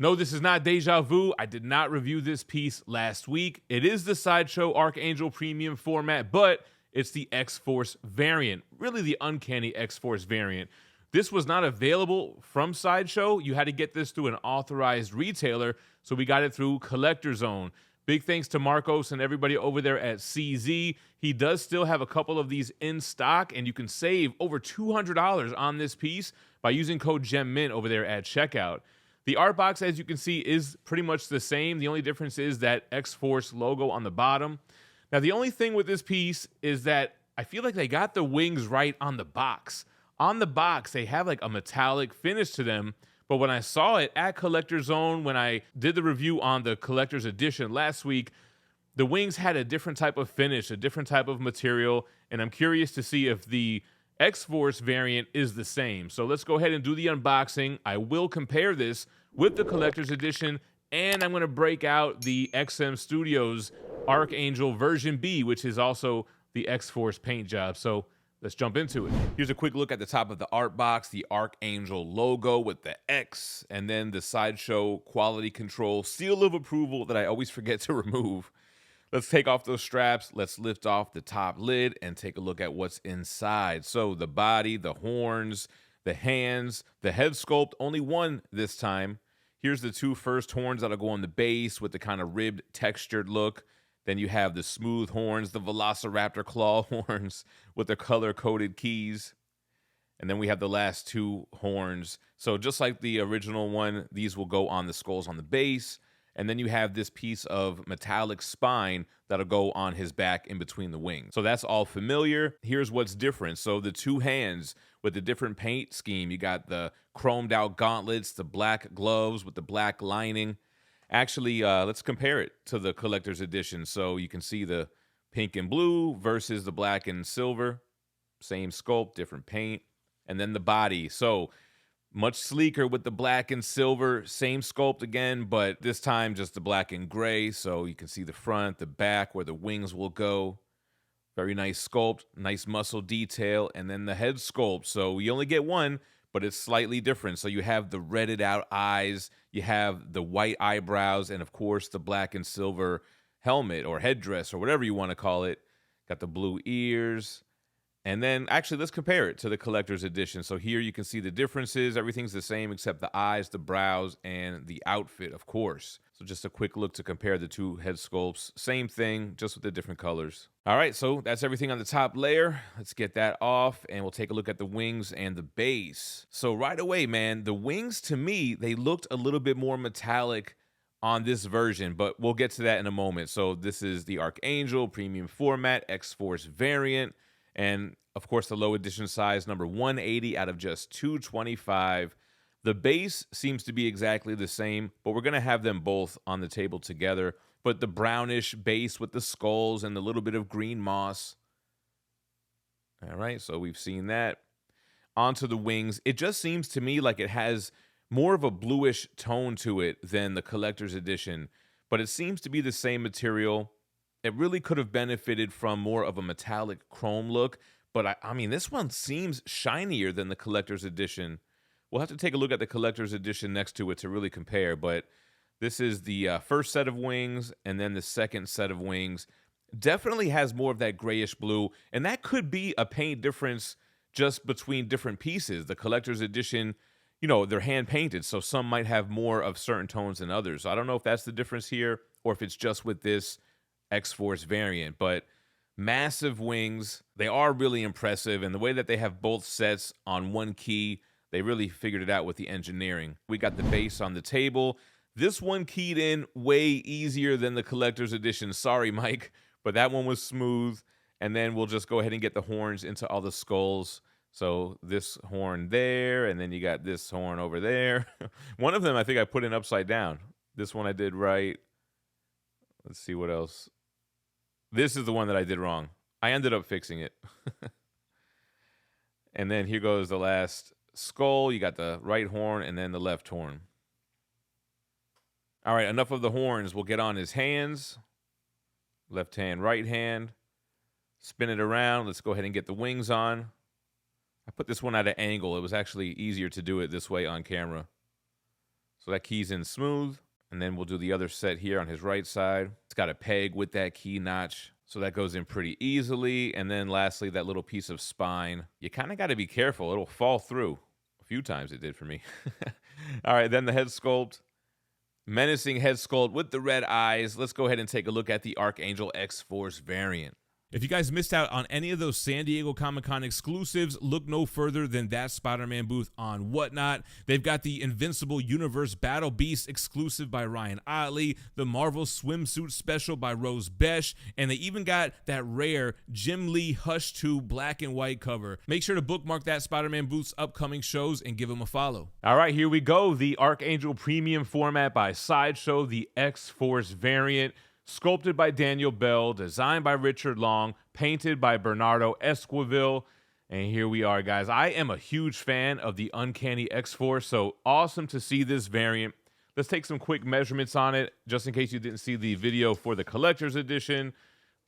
No, this is not deja vu. I did not review this piece last week. It is the Sideshow Archangel Premium Format, but it's the X-Force variant, really the Uncanny X-Force variant. This was not available from Sideshow. You had to get this through an authorized retailer, so we got it through Collector Zown. Big thanks to Marcos and everybody over there at CZ. He does still have a couple of these in stock, and you can save over $200 on this piece by using code GEMMINT over there at checkout. The art box, as you can see, is pretty much the same. The only difference is that X-Force logo on the bottom. Now, the only thing with this piece is that I feel like they got the wings right on the box. On the box, they have like a metallic finish to them, but when I saw it at Collector Zown, when I did the review on the collector's edition last week, the wings had a different type of finish, a different type of material, and I'm curious to see if the X-Force variant is the same. So let's go ahead and do the unboxing. I will compare this with the collector's edition, and I'm going to break out the XM Studios Archangel version B, which is also the X-Force paint job. So let's jump into it. Here's a quick look at the top of the art box, the Archangel logo with the X, and then the Sideshow quality control seal of approval that I always forget to remove. Let's take off those straps. Let's lift off the top lid and take a look at what's inside. So the body, the horns, the hands, the head sculpt, only one this time. Here's the two first horns that'll go on the base with the kind of ribbed textured look. Then you have the smooth horns, the Velociraptor claw horns with the color-coded keys. And then we have the last two horns. So just like the original one, these will go on the skulls on the base. And then you have this piece of metallic spine that'll go on his back in between the wings. So that's all familiar. Here's what's different. So the two hands with the different paint scheme. You got the chromed out gauntlets, the black gloves with the black lining. Actually, let's compare it to the collector's edition. So you can see the pink and blue versus the black and silver. Same sculpt, different paint. And then the body. So much sleeker with the black and silver, same sculpt again, but this time just the black and gray. So you can see the front, the back, where the wings will go. Very nice sculpt, nice muscle detail, and then the head sculpt. So you only get one, but it's slightly different. So you have the redded out eyes, you have the white eyebrows, and of course the black and silver helmet or headdress or whatever you want to call it. Got the blue ears. And then, actually, let's compare it to the collector's edition. So here you can see the differences. Everything's the same except the eyes, the brows, and the outfit, of course. So just a quick look to compare the two head sculpts. Same thing, just with the different colors. All right, so that's everything on the top layer. Let's get that off, and we'll take a look at the wings and the base. So right away, man, the wings, to me, they looked a little bit more metallic on this version, but we'll get to that in a moment. So this is the Archangel Premium Format X-Force variant. And of course, the low edition size, number 180 out of just 225. The base seems to be exactly the same, but we're going to have them both on the table together. But the brownish base with the skulls and the little bit of green moss. All right, so we've seen that. Onto the wings. It just seems to me like it has more of a bluish tone to it than the collector's edition, but it seems to be the same material. It really could have benefited from more of a metallic chrome look, but I mean, this one seems shinier than the collector's edition. We'll have to take a look at the collector's edition next to it to really compare, but this is the first set of wings, and then the second set of wings. Definitely has more of that grayish blue, and that could be a paint difference just between different pieces. The collector's edition, you know, they're hand-painted, so some might have more of certain tones than others. So I don't know if that's the difference here, or if it's just with this X-Force variant, but massive wings. They are really impressive, and the way that they have both sets on one key, they really figured it out with the engineering. We got the base on the table. This one keyed in way easier than the collector's edition. Sorry, Mike, but that one was smooth. And then we'll just go ahead and get the horns into all the skulls. So this horn there, and then you got this horn over there. One of them I think I put in upside down. This one I did right. Let's see what else. This is the one that I did wrong. I ended up fixing it. And then here goes the last skull. You got the right horn and then the left horn. All right, enough of the horns. We'll get on his hands. Left hand, right hand. Spin it around. Let's go ahead and get the wings on. I put this one at an angle. It was actually easier to do it this way on camera. So that key's in smooth. And then we'll do the other set here on his right side. It's got a peg with that key notch, so that goes in pretty easily. And then lastly, that little piece of spine. You kind of got to be careful. It'll fall through. A few times it did for me. All right, then the head sculpt. Menacing head sculpt with the red eyes. Let's go ahead and take a look at the Archangel X-Force variant. If you guys missed out on any of those San Diego Comic-Con exclusives, look no further than that Spider-Man booth on Whatnot. They've got the Invincible Universe Battle Beast exclusive by Ryan Otley, the Marvel Swimsuit Special by Rose Besh, and they even got that rare Jim Lee Hush 2 black and white cover. Make sure to bookmark that Spider-Man booth's upcoming shows and give them a follow. All right, here we go. The Archangel Premium Format by Sideshow, the X-Force variant. Sculpted by Daniel Bell, designed by Richard Long, painted by Bernardo Esquivel. And here we are, guys. I am a huge fan of the Uncanny X-Force, so awesome to see this variant. Let's take some quick measurements on it, just in case you didn't see the video for the collector's edition.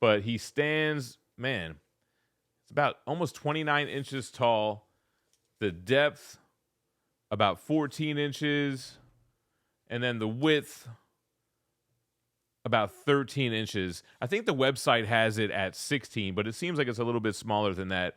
But he stands, man, it's about almost 29 inches tall. The depth, about 14 inches. And then the width, about 13 inches. I think the website has it at 16, but it seems like it's a little bit smaller than that.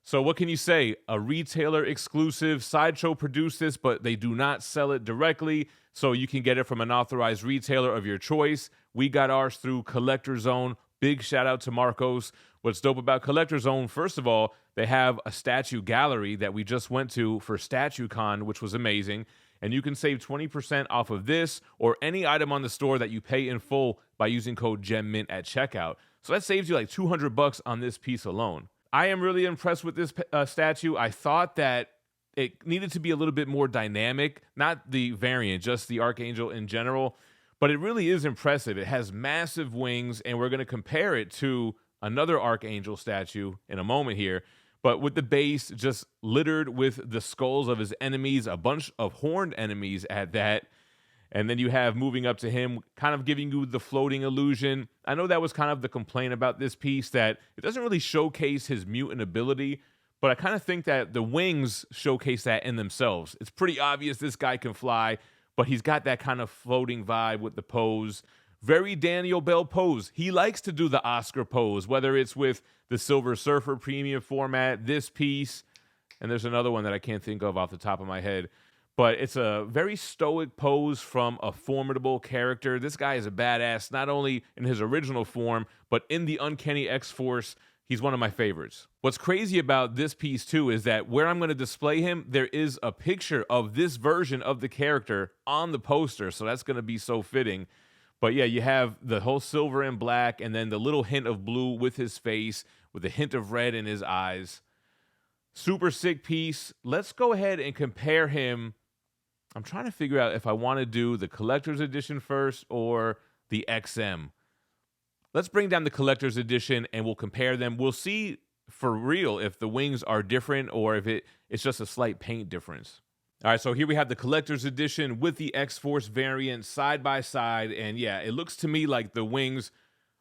So what can you say? A retailer exclusive. Sideshow produced this, but they do not sell it directly, so you can get it from an authorized retailer of your choice. We got ours through Collector Zown. Big shout out to Marcos. What's dope about Collector Zown, first of all, they have a statue gallery that we just went to for StatueCon, which was amazing. And you can save 20% off of this or any item on the store that you pay in full by using code GEMMINT at checkout. So that saves you like $200 on this piece alone. I am really impressed with this statue. I thought that it needed to be a little bit more dynamic, not the variant, just the Archangel in general. But it really is impressive. It has massive wings, and we're going to compare it to another Archangel statue in a moment here. But with the base just littered with the skulls of his enemies, a bunch of horned enemies at that. And then you have moving up to him, kind of giving you the floating illusion. I know that was kind of the complaint about this piece, that it doesn't really showcase his mutant ability. But I kind of think that the wings showcase that in themselves. It's pretty obvious this guy can fly, but he's got that kind of floating vibe with the pose. Very Daniel Bell pose. He likes to do the Oscar pose, whether it's with the Silver Surfer Premium Format, this piece, and there's another one that I can't think of off the top of my head. But it's a very stoic pose from a formidable character. This guy is a badass, not only in his original form, but in the Uncanny X-Force. He's one of my favorites. What's crazy about this piece, too, is that where I'm going to display him, there is a picture of this version of the character on the poster, so that's going to be so fitting. But yeah, you have the whole silver and black, and then the little hint of blue with his face, with a hint of red in his eyes. Super sick piece. Let's go ahead and compare him. I'm trying to figure out if I want to do the collector's edition first or the XM. Let's bring down the collector's edition and we'll compare them. We'll see for real if the wings are different or if it's just a slight paint difference. All right, so here we have the collector's edition with the X-Force variant side by side. And yeah, it looks to me like the wings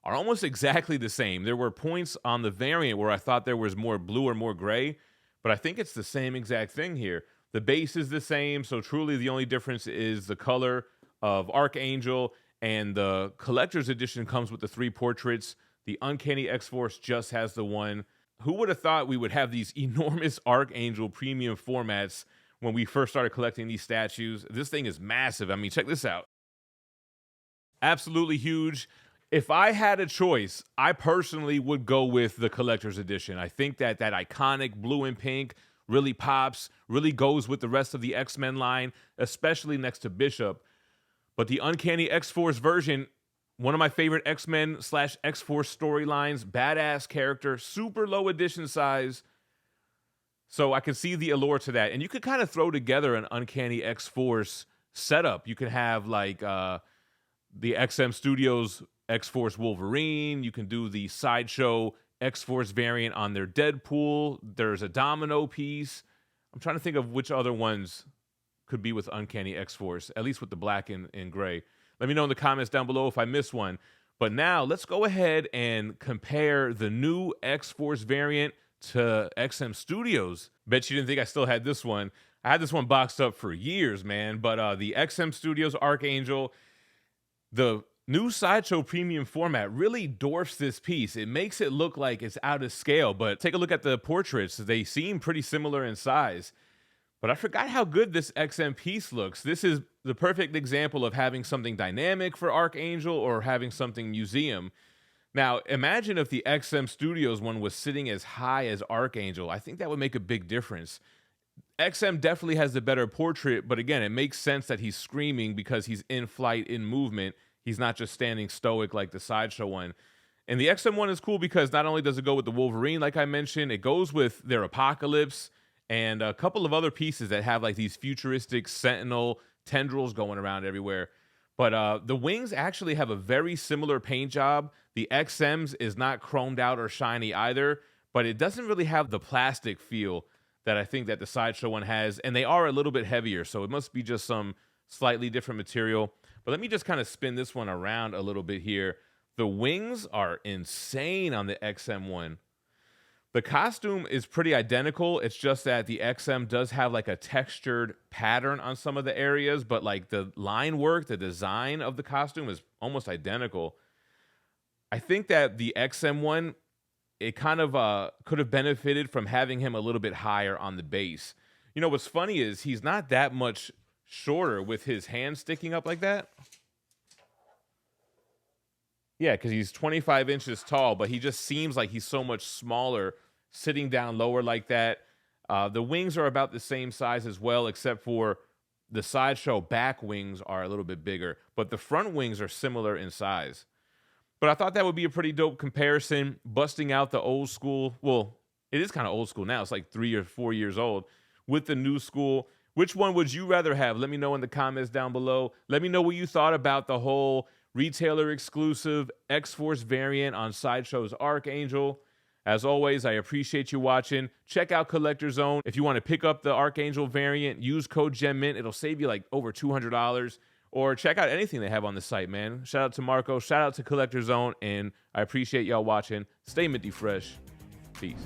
are almost exactly the same. There were points on the variant where I thought there was more blue or more gray, but I think it's the same exact thing here. The base is the same, so truly the only difference is the color of Archangel, and the collector's edition comes with the 3 portraits. The Uncanny X-Force just has the 1. Who would have thought we would have these enormous Archangel premium formats when we first started collecting these statues? This thing is massive. I mean, check this out. Absolutely huge. If I had a choice, I personally would go with the collector's edition. I think that iconic blue and pink really pops, really goes with the rest of the X-Men line, especially next to Bishop. But the Uncanny X-Force version, one of my favorite X-Men / X-Force storylines, badass character, super low edition size. So I can see the allure to that. And you could kind of throw together an Uncanny X-Force setup. You could have like the XM Studios X-Force Wolverine. You can do the Sideshow X-Force variant on their Deadpool. There's a Domino piece. I'm trying to think of which other ones could be with Uncanny X-Force, at least with the black and gray. Let me know in the comments down below if I missed one. But now let's go ahead and compare the new X-Force variant to XM Studios. Bet you didn't think I still had this one. I had this one boxed up for years, man. But the XM Studios Archangel, the new Sideshow Premium format really dwarfs this piece. It makes it look like it's out of scale, but take a look at the portraits. They seem pretty similar in size. But I forgot how good this XM piece looks. This is the perfect example of having something dynamic for Archangel or having something museum. Now, imagine if the XM Studios one was sitting as high as Archangel. I think that would make a big difference. XM definitely has the better portrait, but again, it makes sense that he's screaming because he's in flight, in movement. He's not just standing stoic like the Sideshow one. And the XM one is cool because not only does it go with the Wolverine, like I mentioned, it goes with their Apocalypse and a couple of other pieces that have like these futuristic sentinel tendrils going around everywhere. But the wings actually have a very similar paint job. The XM's is not chromed out or shiny either, but it doesn't really have the plastic feel that I think that the Sideshow one has. And they are a little bit heavier, so it must be just some slightly different material. But let me just kind of spin this one around a little bit here. The wings are insane on the XM one. The costume is pretty identical. It's just that the XM does have like a textured pattern on some of the areas, but like the line work, the design of the costume is almost identical. I think that the XM one, it kind of could have benefited from having him a little bit higher on the base. You know, what's funny is he's not that much shorter with his hand sticking up like that. Yeah, because he's 25 inches tall, but he just seems like he's so much smaller sitting down lower like that. The wings are about the same size as well, except for the Sideshow back wings are a little bit bigger, but the front wings are similar in size. But I thought that would be a pretty dope comparison, busting out the old school. Well, it is kind of old school now. It's like 3 or 4 years old with the new school. Which one would you rather have? Let me know in the comments down below. Let me know what you thought about the whole retailer exclusive X-Force variant on Sideshow's Archangel. As always, I appreciate you watching. Check out Collector Zown. If you want to pick up the Archangel variant, use code GEMMINT. It'll save you like over $200. Or check out anything they have on the site, man. Shout out to Marco. Shout out to Collector Zown. And I appreciate y'all watching. Stay minty fresh. Peace.